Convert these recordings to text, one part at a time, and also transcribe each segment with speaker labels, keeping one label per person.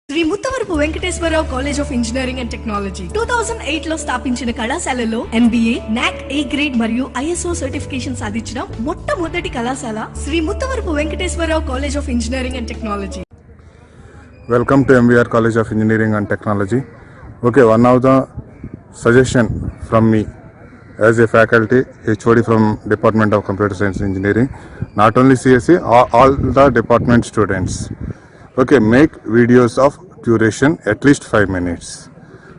Speaker 1: Shri Muttavarapu Venkateswararao college of engineering and technology 2008 లో స్థాపించిన కళాశాలలో MBA, NAC A గ్రేడ్ మరియు ISO సర్టిఫికేషన్ సాధించిన మొట్టమొదటి కళాశాల Shri Muttavarapu Venkateswararao college of engineering and technology.
Speaker 2: Welcome to MVR College of Engineering and Technology. Okay, one of the suggestion from me as a faculty, HOD from Department of Computer Science Engineering, not only CSE, all the department students. Okay, make videos of duration at least 5 minutes.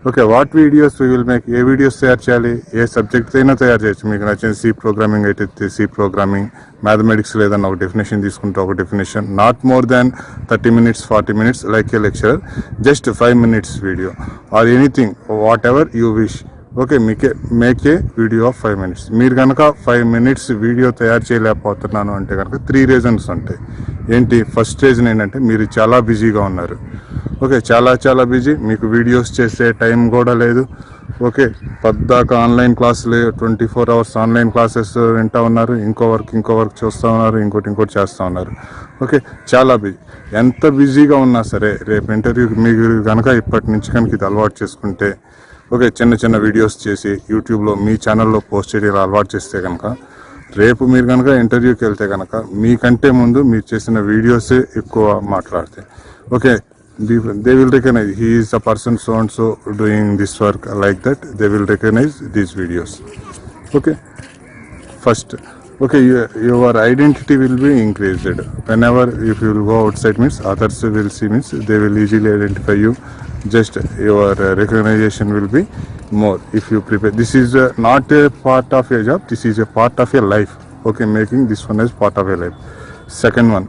Speaker 2: Okay what videos we will make, A videos తయారు చేయాలి, ఏ subject అయినా తయారు చేయొచ్చు. మీకు నచ్చిన C programming అయితే C programming, mathematics లేదన్న ఒక డెఫినేషన్ తీసుకుంటే ఒక definition, not more than 30 minutes 40 minutes like A lecturer, just 5 minutes video or anything what ever you wish. Okay, make a video of 5 minutes. మీరు కనుక 5 minutes వీడియో తయారు చేయలేకపోతున్నాను అంటే కనుక 3 reasons ఉంటాయి. ఏంటి? ఫస్ట్ రీజన్ ఏంటంటే మీరు చాలా బిజీగా ఉన్నారు. ఓకే, చాలా బిజీ, మీకు వీడియోస్ చేసే టైం కూడా లేదు. ఓకే, పద్దాక ఆన్లైన్ క్లాసులు 24 hours ఆన్లైన్ క్లాసెస్ వింటూ ఉన్నారు, ఇంకో వర్క్ చూస్తూ ఉన్నారు, ఇంకోటి చేస్తూ ఉన్నారు. ఓకే, చాలా బిజీ. ఎంత బిజీగా ఉన్నా సరే రేపు ఇంటర్వ్యూకి మీరు కనుక ఇప్పటి నుంచి కనుక ఇది అలవాటు చేసుకుంటే, ఓకే, చిన్న వీడియోస్ చేసి యూట్యూబ్లో మీ ఛానల్లో పోస్ట్ చేయడం అలవాటు చేస్తే కనుక రేపు మీరు కనుక ఇంటర్వ్యూకి వెళ్తే కనుక మీకంటే ముందు మీరు చేసిన వీడియోసే ఎక్కువ మాట్లాడతాయి. Okay, they will recognize he is a person so and so doing this work, like that they will recognize these videos. Okay, first, okay, your identity will be increased whenever if you will go outside means others will see means they will easily identify you. Just your recognition will be more if you prepare. This is not a part of your job, this is a part of your life. Okay, making this one as part of your life. Second one,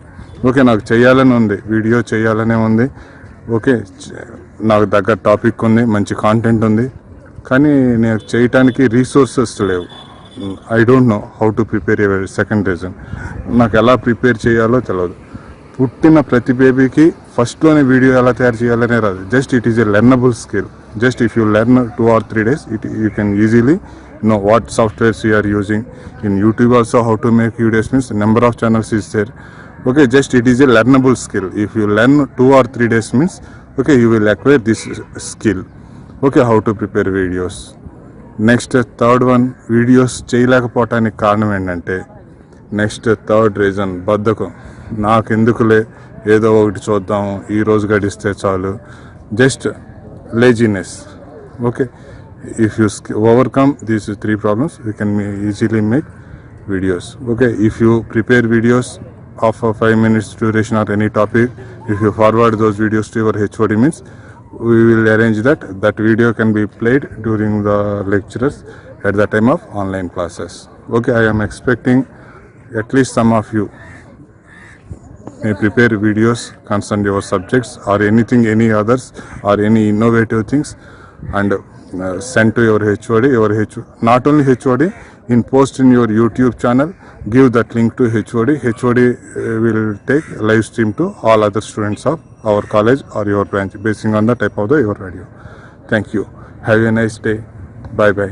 Speaker 2: okay, నాకు చేయాలని ఉంది, video చేయాలనే ఉంది. Okay, నాకు దగ్గర topic ఉంది, మంచి content ఉంది, కానీ నేను చేయటానికి రీసోర్సెస్ లేవు. I don't know how to prepare. Second reason, నాకు ఎలా ప్రిపేర్ చేయాలో తెలియదు. పుట్టిన ప్రతి బేబీకి ఫస్ట్లోనే వీడియో ఎలా తయారు చేయాలనే రాదు. Just it is a learnable skill. Just if you learn 2 or 3 days, you can easily know what softwares you are using. In YouTube also how to make videos means number of channels is there. Okay, just it is a learnable skill. If you learn 2 or 3 days means okay, you will acquire this skill. Okay, how to prepare videos. Next, third one, videos చేయలేకపోవటానికి కారణం ఏంటంటే, next third reason బద్ధకం. నాకెందుకులే, ఏదో ఒకటి చూద్దాం, ఈరోజు గడిస్తే చాలు, just laziness. Okay, if you overcome these 3 problems, you can easily make videos. Okay, if you prepare videos of a 5 minutes duration or any topic, if you forward those videos to your HOD means we will arrange that video can be played during the lectures at the time of online classes. Okay, I am expecting at least some of you may prepare videos concern your subjects or anything, any others or any innovative things, and send to your HOD. Not only HOD, in post in your YouTube channel, give that link to HOD. HOD will take live stream to all other students of our college or your branch basing on the type of your video. Thank you. Have a nice day. Bye.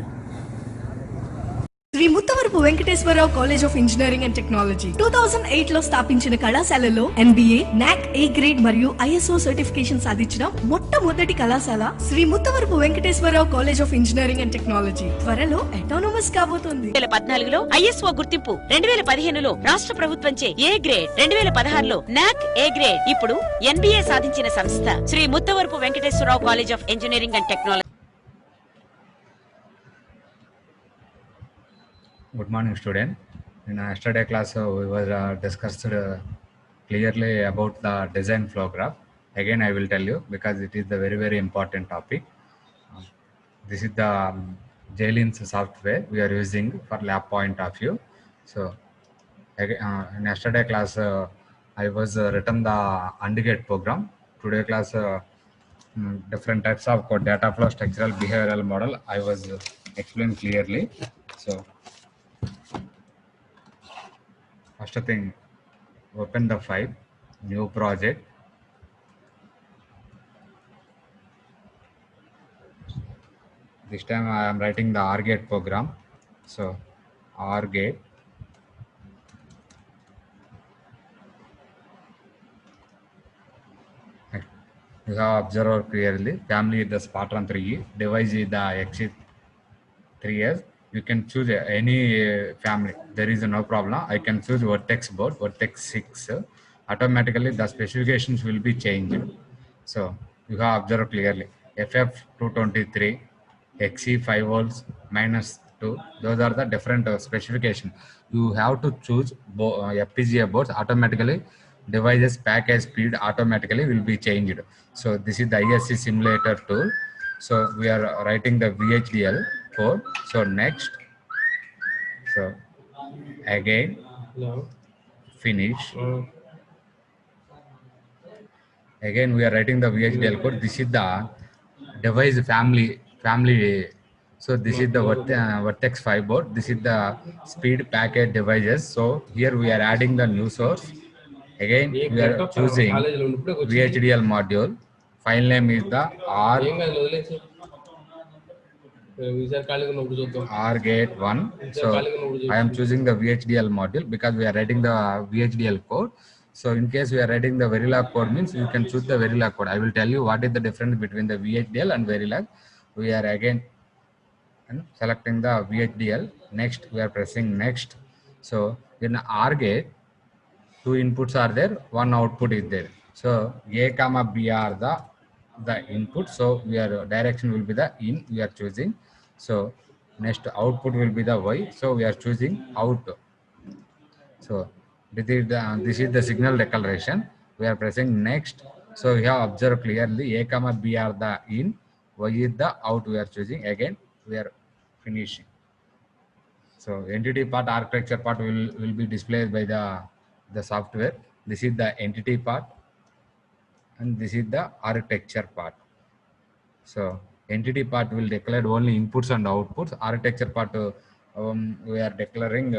Speaker 1: Shri Muttavarapu Venkateswararao college of engineering and technology 2008 లో స్థాపించిన కళాశాలలో MBA, NAC A grade మరియు ISO certification సాధించిన మొట్టమొదటి కళాశాల Shri Muttavarapu Venkateswararao college of engineering and technology త్వరలో autonomous కాబోతోంది.
Speaker 3: 2014లో ISO గుర్తింపు, 2015లో రాష్ట్ర ప్రభుత్వంచే A గ్రేడ్, 2016లో NAC A గ్రేడ్, ఇప్పుడు NBA సాధించిన సంస్థ Shri Muttavarapu Venkateswararao college of engineering and technology.
Speaker 4: Good morning, student. In yesterday class, we were discussed clearly about the design flow graph. Again, I will tell you because it is the very important topic. This is the JLINS software we are using for lab point of view. So, in yesterday class, I was written the AND gate program. Today class, different types of data flow, structural, behavioral model. I was explained clearly. So. First thing, open the file, new project. This time I am writing the OR gate program. So OR gate. You have observed clearly. Family is the Spartan 3E. Device is the Exit 3S. You can choose any family. There is no problem. I can choose Vertex board, Vertex 6. Automatically, the specifications will be changed. So you have observed clearly. FF223, XE 5 volts minus 2. Those are the different specifications. You have to choose FPGA boards. Automatically, devices package speed automatically will be changed. So this is the ISC simulator tool. So we are writing the VHDL code. So next, so again, finish. Again, we are writing the VHDL code. This is the device family. So this is the Vertex 5 board. This is the speed packet devices. So here we are adding the new source. Again, we are choosing VHDL module. File name is the RGate 1. So I am choosing the VHDL module because we are writing the VHDL code. So in case we are writing the Verilog code means you can choose the Verilog code. I will tell you what is the difference between the VHDL and Verilog. We are again selecting the VHDL. Next, we are pressing next. So in RGate, two inputs are there, one output is there. So A comma B are the input. So we are direction will be the in we are choosing. So next output will be the Y. So we are choosing out. So this is the signal declaration. We are pressing next. So we have observed clearly A comma B are the in, Y is the out. We are choosing again. We are finishing. So entity part, architecture part will be displayed by the software. This is the entity part and this is the architecture part. So entity part will declare only inputs and outputs. Architecture part we are declaring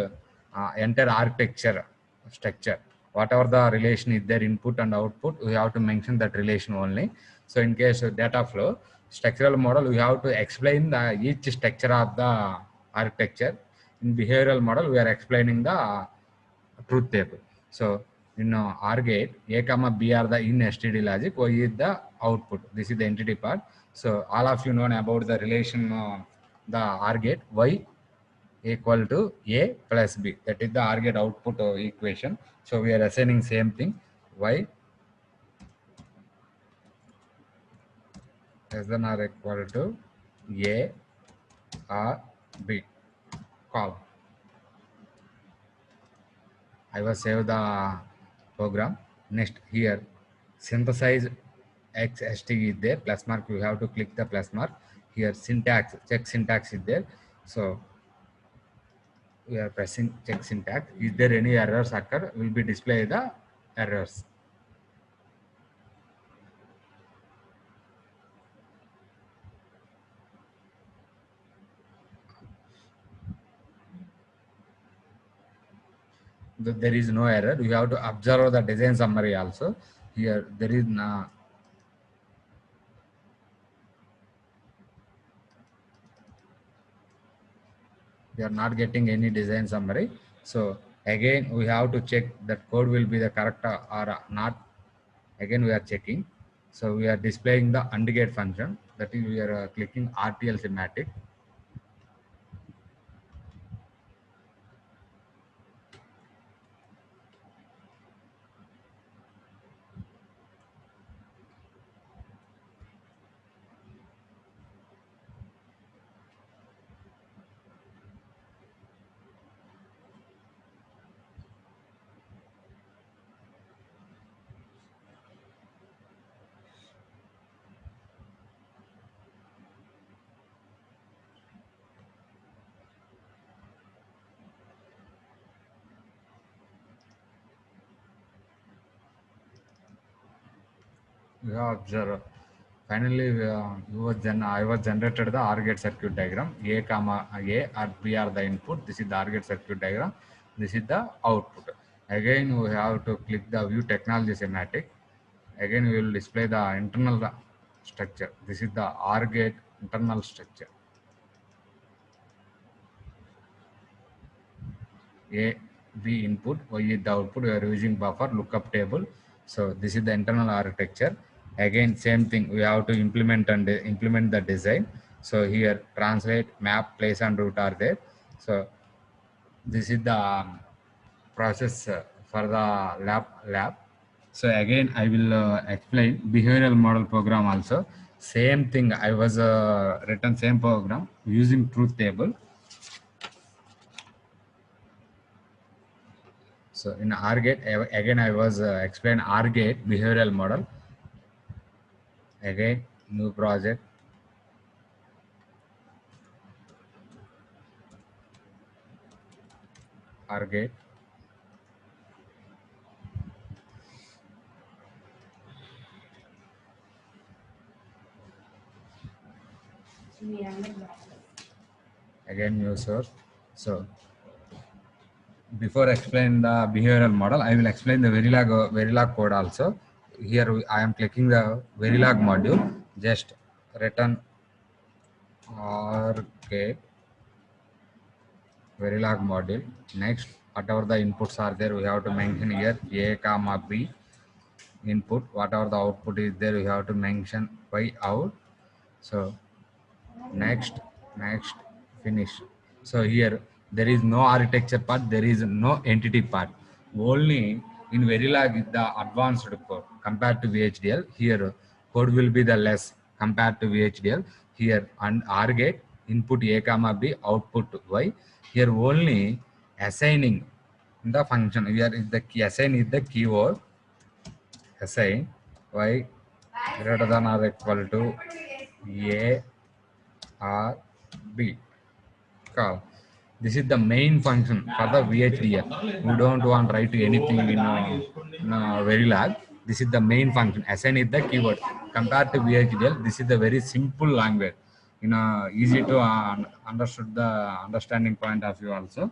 Speaker 4: entire architecture structure. Whatever the relation is there, input and output, we have to mention that relation only. So in case of data flow, structural model, we have to explain each structure of the architecture. In behavioral model, we are explaining the truth table. So in RGate, A comma B are the in STD logic, Y is the output. This is the entity part. So all of you know about the relation, the RGate, Y equal to A plus B. That is the RGate output equation. So we are assigning same thing, Y less than or equal to A or B. Call. I will save the program. Next here, synthesize XST is there. Plus mark, you have to click the plus mark. Here syntax, check syntax is there. So we are pressing check syntax. Is there any errors occur? Will be display the errors. There is no error. You have to observe the design summary also. Here there is no. We are not getting any design summary. So again we have to check that code will be the correct or not. Again we are checking. So we are displaying the AND gate function. That is we are clicking RTL schematic. We have observed. Finally, I was generated the OR gate circuit diagram. A comma A or B are the input. This is the OR gate circuit diagram. This is the output. Again, we have to click the view technology schematic. Again, we will display the internal structure. This is the OR gate internal structure. A, B input, Y is the output. We are using buffer lookup table. So this is the internal architecture. Again, same thing. We have to implement the design. So here, translate, map, place, and route are there. So this is the process for the lab. So again, I will explain behavioral model program also. Same thing. I was written same program using truth table. So in RGate, again I was explain RGate behavioral model. Again, new project. RGate. Again, new source. So before explain the behavioral model, I will explain the Verilog code also. Here I am clicking the Verilog module. Just return RGate Verilog module. Next, whatever the inputs are there, we have to mention here A comma B input. Whatever the output is there, we have to mention Y out. So next, finish. So here there is no architecture part, there is no entity part. Only in Verilog is the advanced code compared to VHDL. Here code will be the less compared to VHDL. Here and RGate input A comma B, output Y. Here only assigning the function. Here is the key, assign is the keyword. Assign Y greater than or equal to A or B. Call. This is the main function for the VHDL. We don't want to write anything in Verilog. This is the main function. Assign is the keyword. Compared to VHDL, this is the very simple language. Easy to understood the understanding point of view also.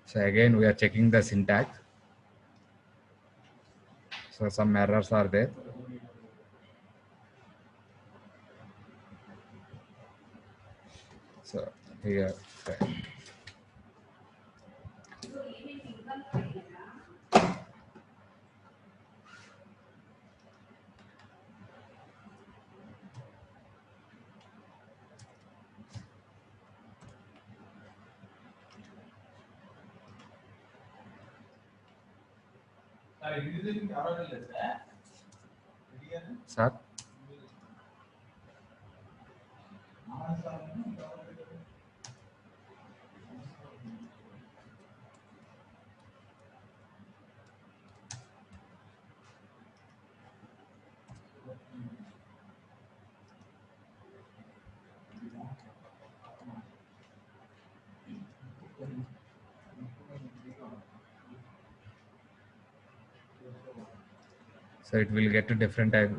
Speaker 4: So again, we are checking the syntax. So some errors are there. So here. Sir. So it will get to different type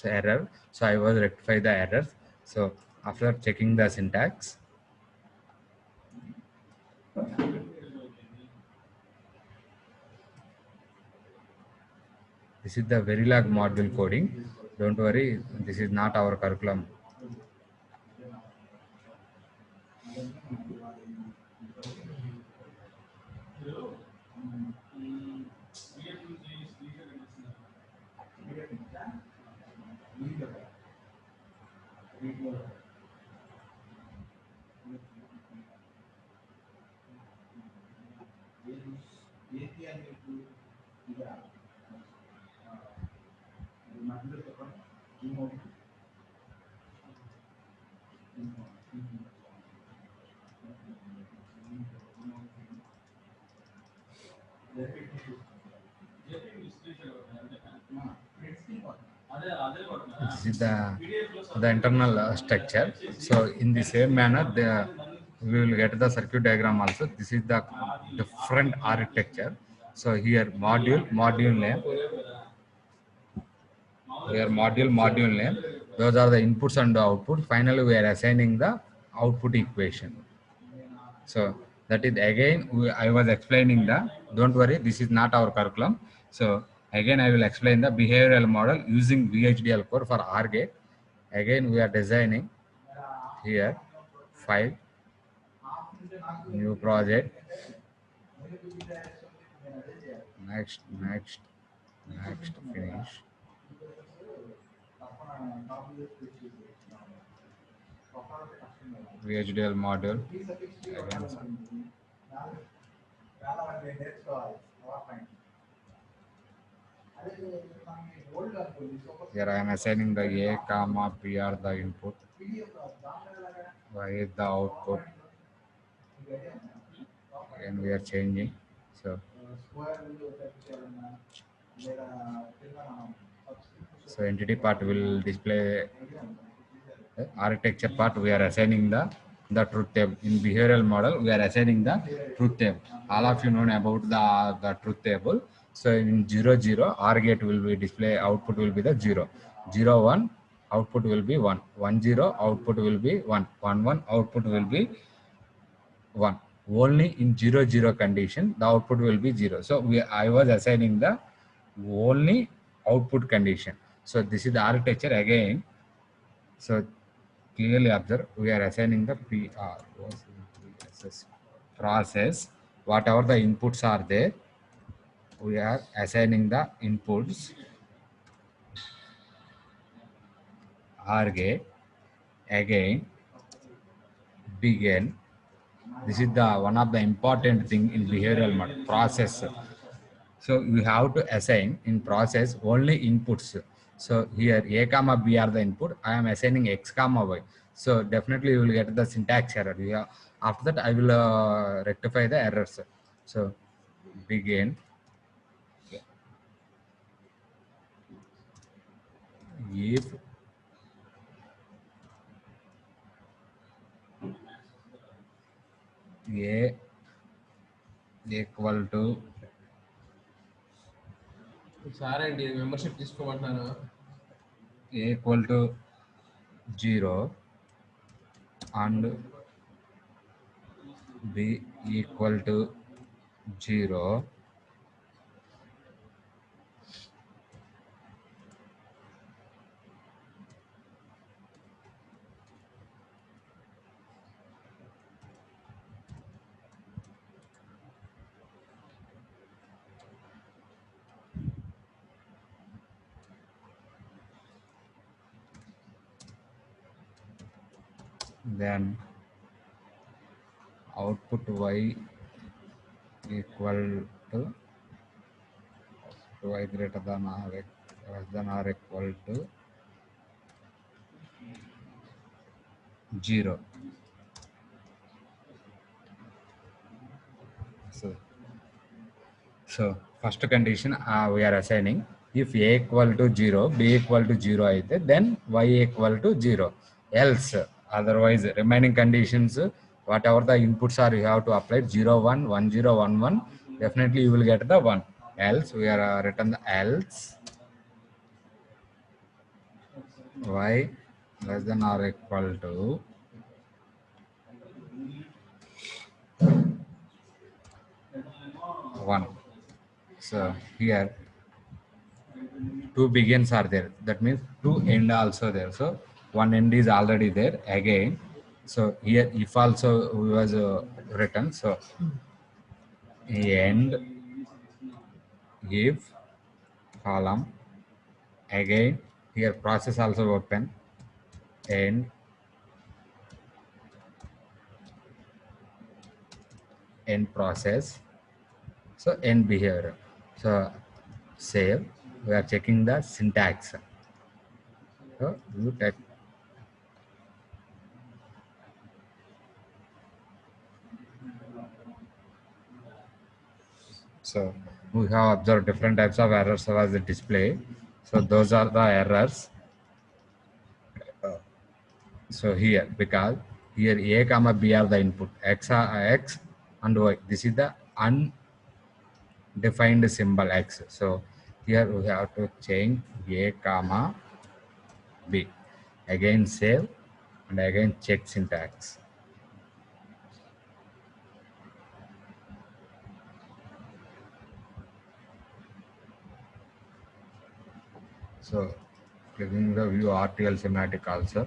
Speaker 4: error. So I was rectify the errors. So after checking the syntax, this is the Verilog module coding. Don't worry, this is not our curriculum. This is the internal structure. So in the same manner, we will get the circuit diagram also. This is the different architecture. So here module name. Here module name. Those are the inputs and the outputs. Finally, we are assigning the output equation. So that is again, I was explaining the, don't worry, this is not our curriculum. So again, I will explain the behavioral model using VHDL core for RGate. Again, we are designing here, file, new project, next, finish. VHDL module. Again, here I am assigning the A comma P are the input, Y is the output. Again we are changing. So entity part will display architecture part. We are assigning the truth table. In behavioral model we are assigning the truth table. All of you know about the truth table. So in 0 0 OR gate will be display, output will be the 0 0 1, output will be 1 1 0, output will be 1 1 1, output will be 1. Only in 0 0 condition the output will be 0. So I was assigning the only output condition. So this is the architecture again. So clearly observe, we are assigning the process. Whatever the inputs are there, we are assigning the inputs OR gate. Again begin. This is the one of the important thing in behavioral model process. So you have to assign in process only inputs. So here A comma B are the input. I am assigning X comma Y. So definitely you will get the syntax error. After that I will rectify the errors. So begin. If A equal to
Speaker 5: sir అండి membership తీసుకోమంటున్నాను.
Speaker 4: A equal to 0 and B equal to 0, then output Y equal to Y greater than or less than or equal to 0. So first condition we are assigning if A equal to 0, B equal to 0 అయితే then Y equal to 0. Else otherwise remaining conditions whatever the inputs are you have to apply 0 1 1 0 1 1, definitely you will get the 1. Else we are written the else Y less than or equal to 1. So here two begins are there, that means two end also there, so one end is already there again. So here if also was written, so end if column, again here process also open, end process, so end behavior. So save, we are checking the syntax. So you take. So we have observed different types of errors as the display. So those are the errors. So here, because here A comma B are the input, X and Y. This is the undefined symbol X. So here we have to change A comma B. Again save and again check syntax. So clicking the view RTL schematic also.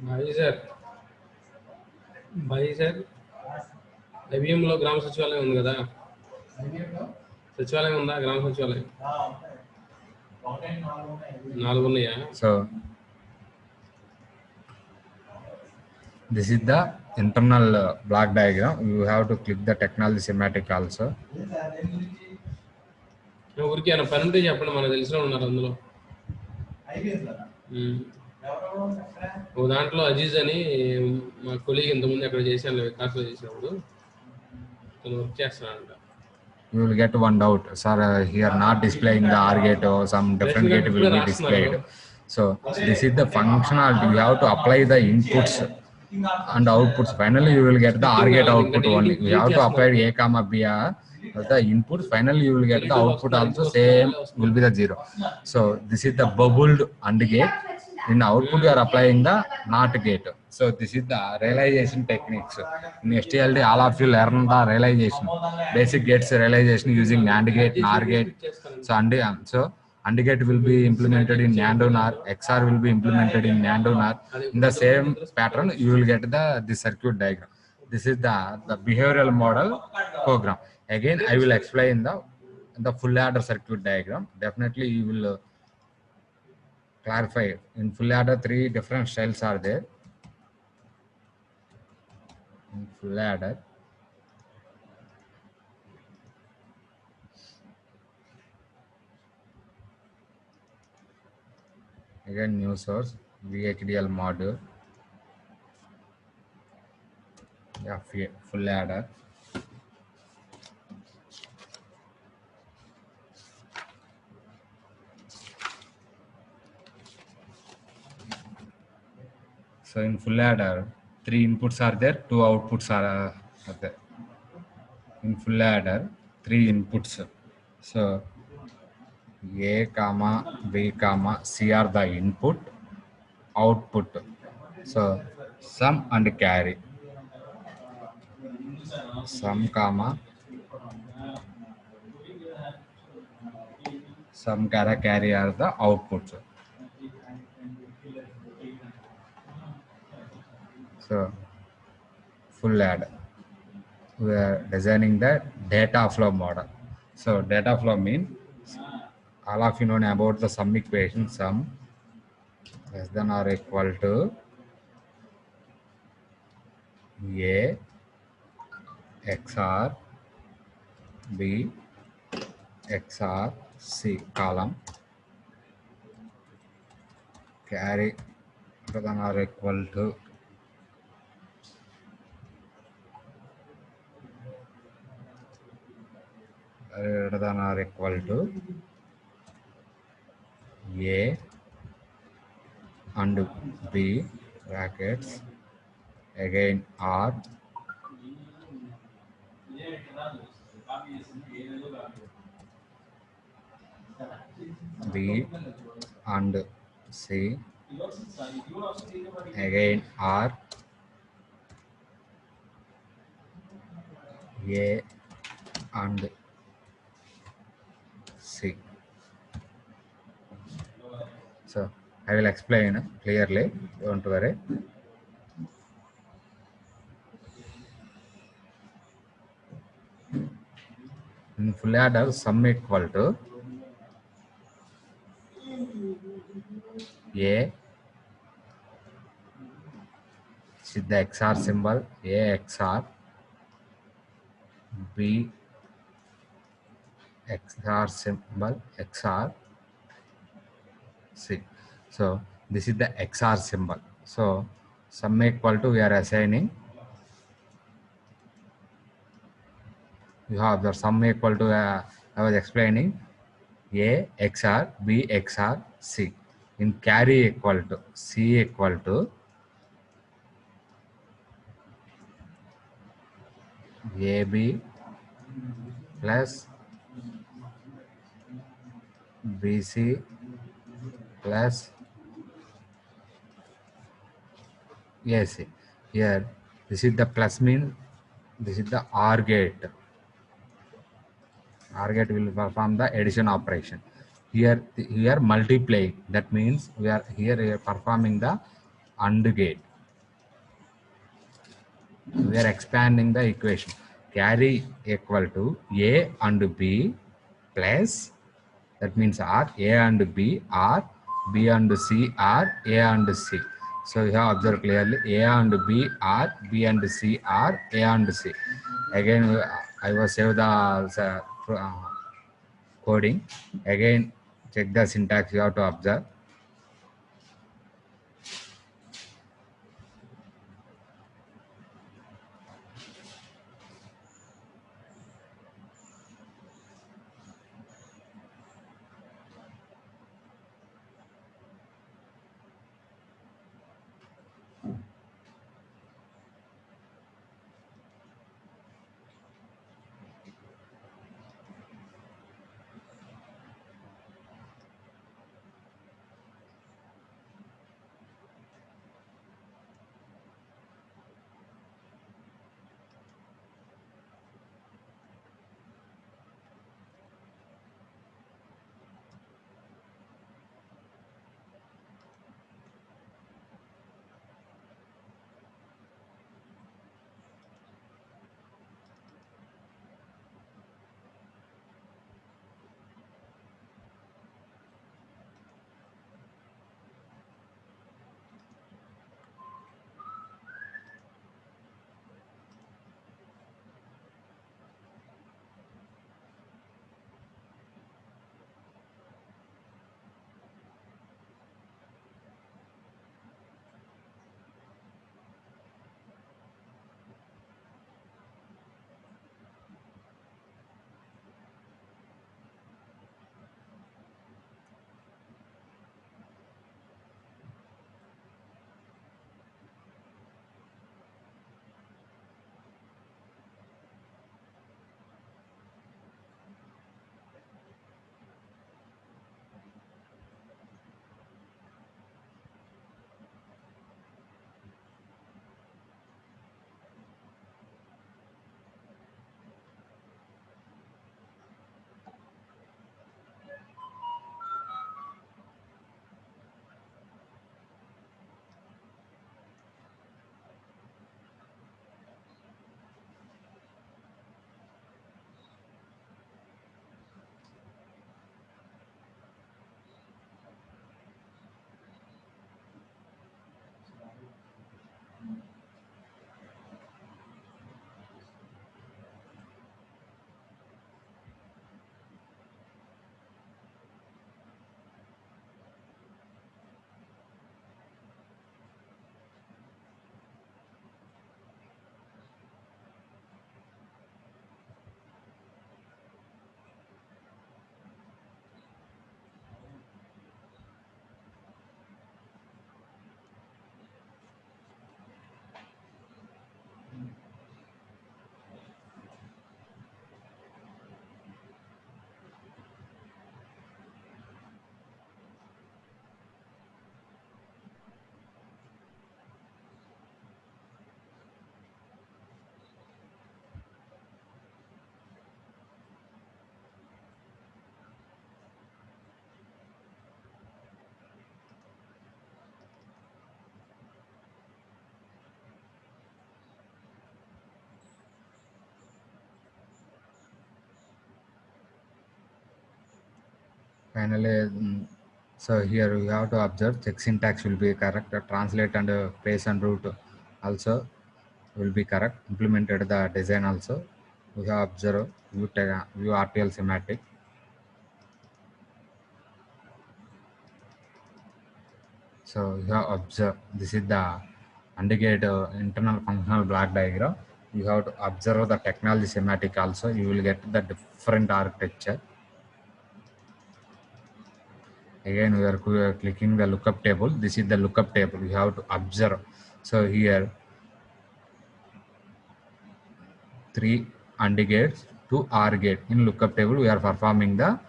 Speaker 5: బైజర్ బైజర్ ఐబిఎంలో గ్రామ సచివాలయం ఉంది కదా, సచివాలయం ఉందా? గ్రామ సచివాలయం 4 ఉన్నాయా?
Speaker 4: So this is the internal block diagram. You have to click the technology schematic also.
Speaker 5: ఊరికి ఏమైనా పని ఉంటే చెప్పండి, మనకు తెలిసిన ఉన్నారు అందులో. ఓ దాంట్లో అజీజ్ అని మా కొలీగ్ ఇంతకుముందు అక్కడ చేశాను, వికాస్లో చేసినప్పుడు తను work చేస్తానంట.
Speaker 4: You will get one doubt, sir, here not displaying the R gate or some different gate will be displayed. So this is the functionality. You have to apply the inputs and outputs. Finally you will get the R gate output only. You have to apply A comma B as the input. Finally you will get the output also same will be the 0. So this is the bubbled AND gate. In output you are applying the NOT gate. So this is the realization techniques. In STLD all of you learn the realization, basic gates realization using NAND gate, NOR gate. So AND gate will be implemented in NAND NOR, XOR will be implemented in NAND NOR. In the same pattern you will get the circuit diagram. This is the behavioral model program. Again I will explain the full adder circuit diagram. Definitely you will clarify. In full adder 3 different styles are there. In full adder again new source VHDL module, full adder. So in full adder 3 inputs are there, 2 outputs are there. In full adder 3 inputs. So A comma B comma C are the input, output. So sum and carry. Sum comma sum carry are the outputs. So full adder, we are designing the data flow model. So data flow means all of you know about the sum equation. Sum less than or equal to A XOR B XOR C column, carry greater than or equal to greater than or equal to A and B brackets, again R B and C, again R A and C. So I will explain clearly, don't worry. In full adder sum equal to A, this is the XOR symbol, A XOR B XOR symbol XOR C. So this is the XOR symbol. So sum equal to, we are assigning, you have the sum equal to I was explaining A XOR B XOR C. In carry equal to C equal to AB plus BC plus AC. Here this is the plus mean, this is the OR gate. OR gate will perform the addition operation. Here multiplying, that means we are here performing the AND gate. we are expanding the equation. Carry equal to A and B plus, that means R, A and B are, B and C are, A and C. So you have observed clearly, A and B are, B and C are, A and C. Again, I was save the coding. Again, check the syntax you have to observe. Finally, so here we have to observe check syntax will be correct, translate and place and route also will be correct, implemented the design also. We have observed view RTL semantic. So you have observed this is the indicate internal functional block diagram. You have to observe the technology semantic also. You will get the different architecture. Again, we are clicking the lookup table. This is the lookup table. You have to observe. So here 3 AND gates, 2 OR gate. In lookup table, we are performing the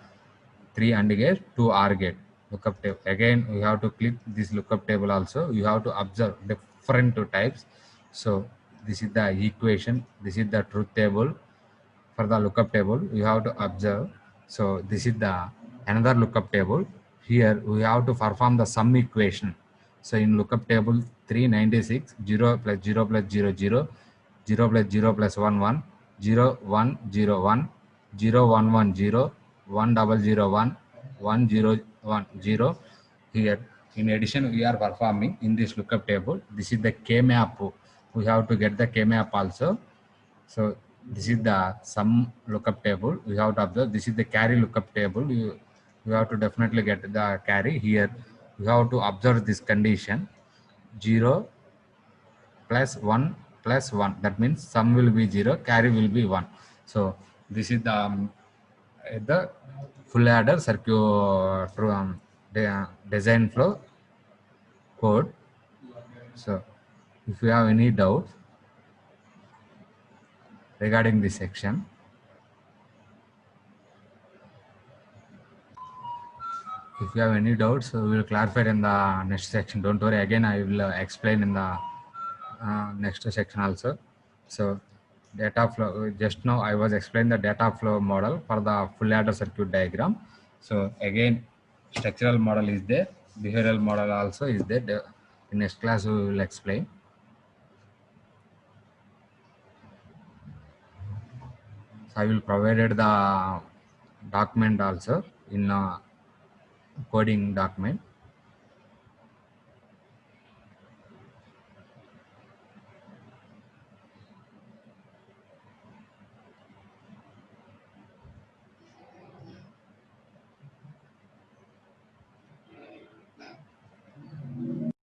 Speaker 4: 3 AND gate, 2 OR gate lookup table. Again, we have to click this lookup table also. You have to observe different types. So this is the equation. This is the truth table. For the lookup table, you have to observe. So this is the another lookup table. Here we have to perform the sum equation. So in lookup table 396, 0 plus 0 plus 0, 0, 0 plus 0 plus 1 1, 0 1 0 1, 0 1 1 0, 1 double 0 1, 1 0 1 0. Here, in addition, we are performing in this lookup table. This is the K map. We have to get the K map also. So this is the sum lookup table. We have to observe. This is the carry lookup table. You have to definitely get the carry here. You have to observe this condition 0 plus 1 plus 1. That means sum will be 0, carry will be 1. So this is the full adder circuit design flow code. So if you have any doubt regarding this section, if you have any doubts, we will clarify in the next section. Don't worry, again I will explain in the next section also. So data flow, just now I was explaining the data flow model for the full adder circuit diagram. So again, structural model is there, behavioral model also is there. In next class we will explain. So I will provided the document also in coding document.